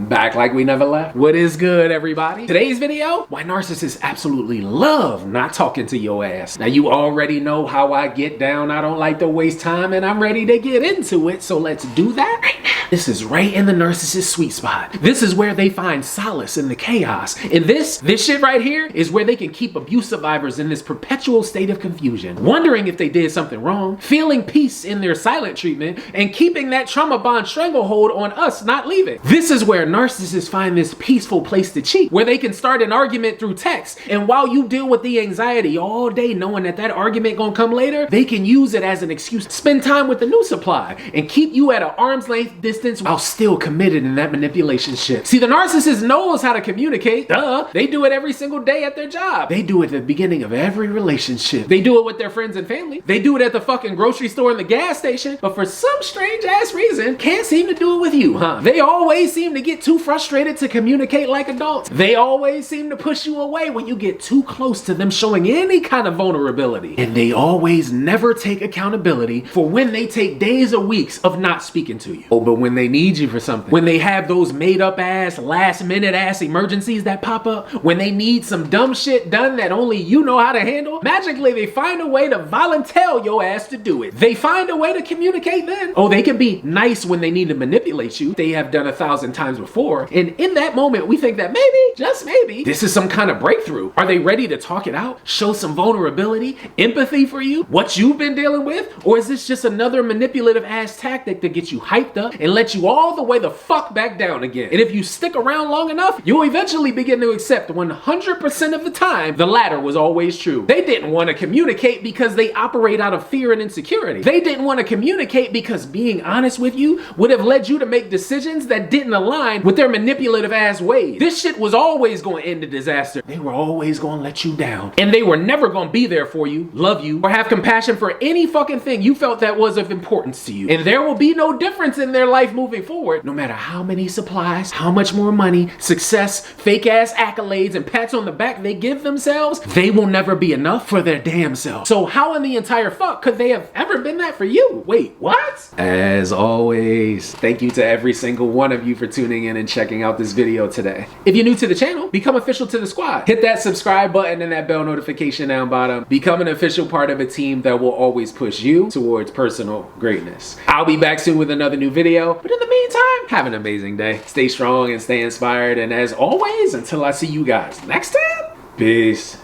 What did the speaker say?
back like we never left. What is good, everybody? Today's video, why narcissists absolutely love not talking to your ass. Now, you already know how I get down. I don't like to waste time, and I'm ready to get into it, so let's do that right now. This is right in the narcissist sweet spot. This is where they find solace in the chaos. And this shit right here is where they can keep abuse survivors in this perpetual state of confusion, wondering if they did something wrong, feeling peace in their silent treatment, and keeping that trauma bond stranglehold on us not leaving. This is where narcissists find this peaceful place to cheat, where they can start an argument through text, and while you deal with the anxiety all day knowing that that argument gonna come later, they can use it as an excuse to spend time with the new supply and keep you at an arm's length distance while still committed in that manipulation shit. See, the narcissist knows how to communicate. Duh. They do it every single day at their job. They do it at the beginning of every relationship. They do it with their friends and family. They do it at the fucking grocery store and the gas station. But for some strange ass reason, can't seem to do it with you, huh? They always seem to get too frustrated to communicate like adults. They always seem to push you away when you get too close to them showing any kind of vulnerability. And they always never take accountability for when they take days or weeks of not speaking to you. Oh, but when they need you for something, when they have those made up ass, last minute ass emergencies that pop up, when they need some dumb shit done that only you know how to handle, magically they find a way to volunteer your ass to do it. They find a way to communicate then. Oh, they can be nice when they need to manipulate you. They have done 1,000 times before. And in that moment, we think that maybe, just maybe, this is some kind of breakthrough. Are they ready to talk it out? Show some vulnerability, empathy for you, what you've been dealing with? Or is this just another manipulative ass tactic to get you hyped up and let you all the way the fuck back down again? And if you stick around long enough, you'll eventually begin to accept 100% of the time the latter was always true. They didn't want to communicate because they operate out of fear and insecurity. They didn't want to communicate because being honest with you would have led you to make decisions that didn't align with their manipulative ass ways. This shit was always going to end in disaster. They were always going to let you down. And they were never going to be there for you, love you, or have compassion for any fucking thing you felt that was of importance to you. And there will be no difference in their life moving forward, no matter how many supplies, how much more money, success, fake ass accolades, and pats on the back they give themselves. They will never be enough for their damn self. So how in the entire fuck could they have ever been that for you? Wait, what? As always, thank you to every single one of you for tuning in and checking out this video today. If you're new to the channel, become official to the squad. Hit that subscribe button and that bell notification down bottom. Become an official part of a team that will always push you towards personal greatness. I'll be back soon with another new video, but in the meantime, have an amazing day. Stay strong and stay inspired, and as always, until I see you guys next time, peace.